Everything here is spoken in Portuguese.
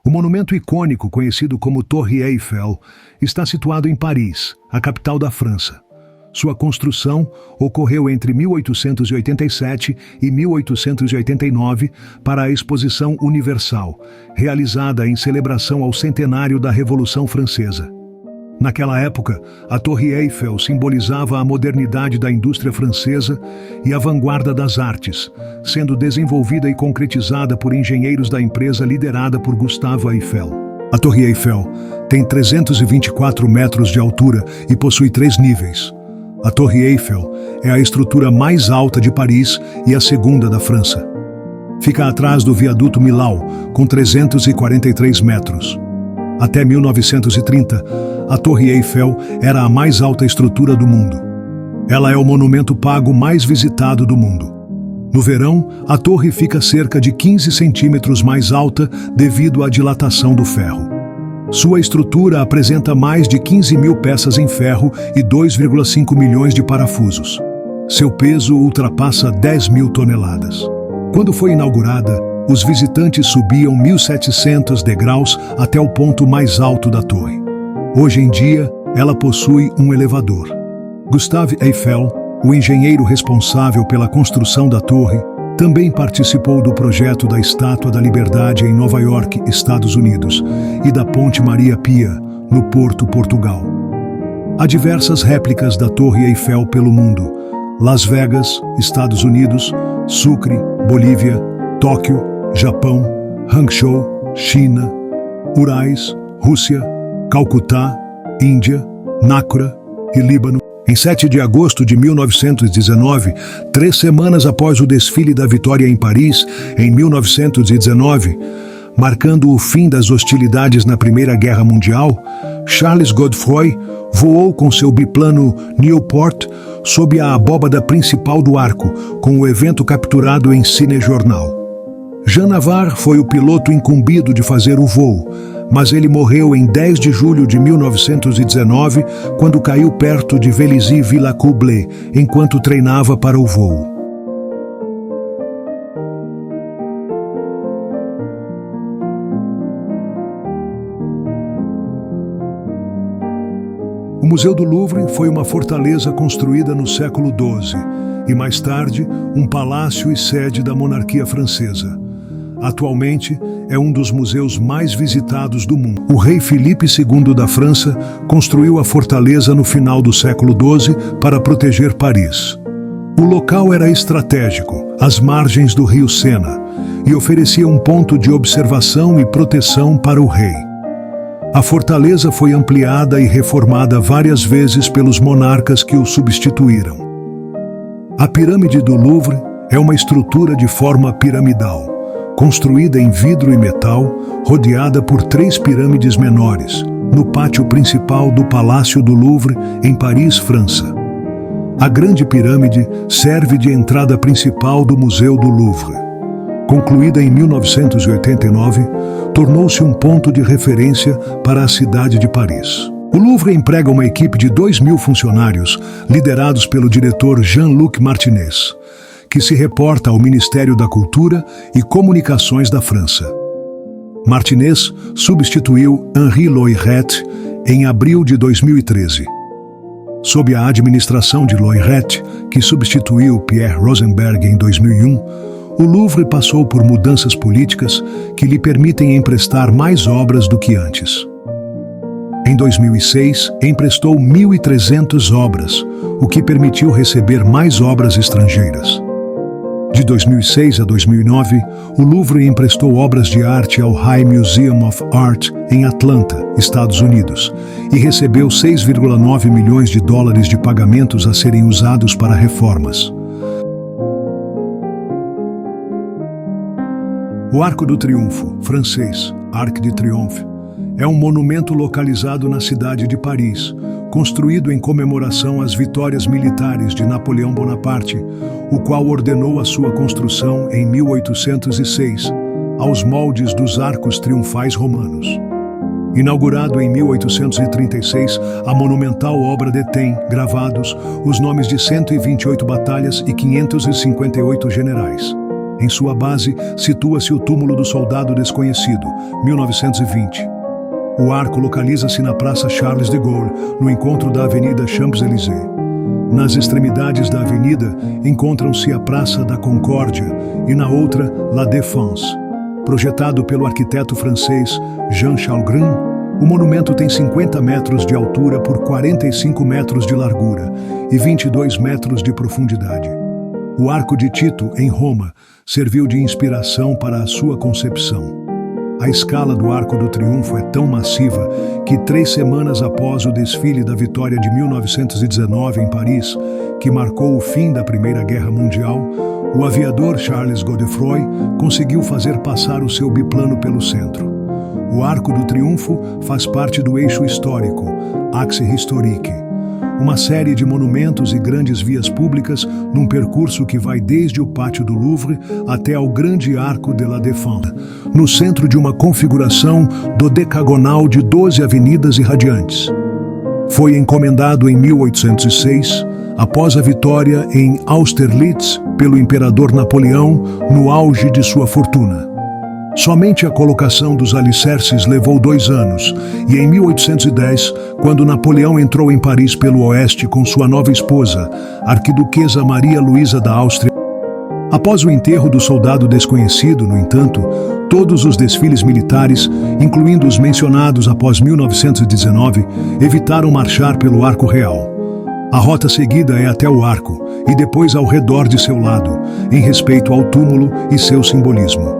O monumento icônico, conhecido como Torre Eiffel, está situado em Paris, a capital da França. Sua construção ocorreu entre 1887 e 1889 para a Exposição Universal, realizada em celebração ao centenário da Revolução Francesa. Naquela época, a Torre Eiffel simbolizava a modernidade da indústria francesa e a vanguarda das artes, sendo desenvolvida e concretizada por engenheiros da empresa liderada por Gustave Eiffel. A Torre Eiffel tem 324 metros de altura e possui 3 níveis. A Torre Eiffel é a estrutura mais alta de Paris e a segunda da França. Fica atrás do viaduto Millau, com 343 metros. Até 1930, a Torre Eiffel era a mais alta estrutura do mundo. Ela é o monumento pago mais visitado do mundo. No verão, a torre fica cerca de 15 centímetros mais alta devido à dilatação do ferro. Sua estrutura apresenta mais de 15 mil peças em ferro e 2,5 milhões de parafusos. Seu peso ultrapassa 10 mil toneladas. Quando foi inaugurada, os visitantes subiam 1.700 degraus até o ponto mais alto da torre. Hoje em dia, ela possui um elevador. Gustave Eiffel, o engenheiro responsável pela construção da torre, também participou do projeto da Estátua da Liberdade em Nova York, Estados Unidos, e da Ponte Maria Pia, no Porto, Portugal. Há diversas réplicas da Torre Eiffel pelo mundo: Las Vegas, Estados Unidos, Sucre, Bolívia, Tóquio, Japão, Hangzhou, China, Urais, Rússia, Calcutá, Índia, Nacra e Líbano. Em 7 de agosto de 1919, 3 semanas após o desfile da Vitória em Paris, em 1919, marcando o fim das hostilidades na Primeira Guerra Mundial, Charles Godefroy voou com seu biplano Nieuport sob a abóbada principal do arco, com o evento capturado em cinejornal. Jean Navarre foi o piloto incumbido de fazer o voo, mas ele morreu em 10 de julho de 1919, quando caiu perto de Vélizy-Villacoublay, enquanto treinava para o voo. O Museu do Louvre foi uma fortaleza construída no século XII e, mais tarde, um palácio e sede da monarquia francesa. Atualmente, é um dos museus mais visitados do mundo. O rei Filipe II da França construiu a fortaleza no final do século XII para proteger Paris. O local era estratégico, às margens do rio Sena, e oferecia um ponto de observação e proteção para o rei. A fortaleza foi ampliada e reformada várias vezes pelos monarcas que o substituíram. A pirâmide do Louvre é uma estrutura de forma piramidal, construída em vidro e metal, rodeada por 3 pirâmides menores, no pátio principal do Palácio do Louvre, em Paris, França. A Grande Pirâmide serve de entrada principal do Museu do Louvre. Concluída em 1989, tornou-se um ponto de referência para a cidade de Paris. O Louvre emprega uma equipe de 2.000 funcionários, liderados pelo diretor Jean-Luc Martinez, que se reporta ao Ministério da Cultura e Comunicações da França. Martinez substituiu Henri Loiret em abril de 2013. Sob a administração de Loiret, que substituiu Pierre Rosenberg em 2001, o Louvre passou por mudanças políticas que lhe permitem emprestar mais obras do que antes. Em 2006, emprestou 1.300 obras, o que permitiu receber mais obras estrangeiras. De 2006 a 2009, o Louvre emprestou obras de arte ao High Museum of Art em Atlanta, Estados Unidos, e recebeu 6,9 milhões de dólares de pagamentos a serem usados para reformas. O Arco do Triunfo, francês, Arc de Triomphe, é um monumento localizado na cidade de Paris, construído em comemoração às vitórias militares de Napoleão Bonaparte, o qual ordenou a sua construção em 1806, aos moldes dos arcos triunfais romanos. Inaugurado em 1836, a monumental obra detém, gravados, os nomes de 128 batalhas e 558 generais. Em sua base, situa-se o túmulo do soldado desconhecido, 1920. O arco localiza-se na Praça Charles de Gaulle, no encontro da Avenida Champs-Élysées. Nas extremidades da avenida encontram-se a Praça da Concórdia e na outra, La Défense. Projetado pelo arquiteto francês Jean Chalgrin, o monumento tem 50 metros de altura por 45 metros de largura e 22 metros de profundidade. O Arco de Tito, em Roma, serviu de inspiração para a sua concepção. A escala do Arco do Triunfo é tão massiva que 3 semanas após o desfile da Vitória de 1919 em Paris, que marcou o fim da Primeira Guerra Mundial, o aviador Charles Godefroy conseguiu fazer passar o seu biplano pelo centro. O Arco do Triunfo faz parte do eixo histórico, Axe Historique, uma série de monumentos e grandes vias públicas num percurso que vai desde o Pátio do Louvre até ao Grande Arco de la Défense, no centro de uma configuração dodecagonal de 12 avenidas irradiantes. Foi encomendado em 1806, após a vitória em Austerlitz pelo imperador Napoleão no auge de sua fortuna. Somente a colocação dos alicerces levou 2 anos, e em 1810, quando Napoleão entrou em Paris pelo oeste com sua nova esposa, a arquiduquesa Maria Luísa da Áustria. Após o enterro do soldado desconhecido, no entanto, todos os desfiles militares, incluindo os mencionados após 1919, evitaram marchar pelo Arco Real. A rota seguida é até o arco, e depois ao redor de seu lado, em respeito ao túmulo e seu simbolismo.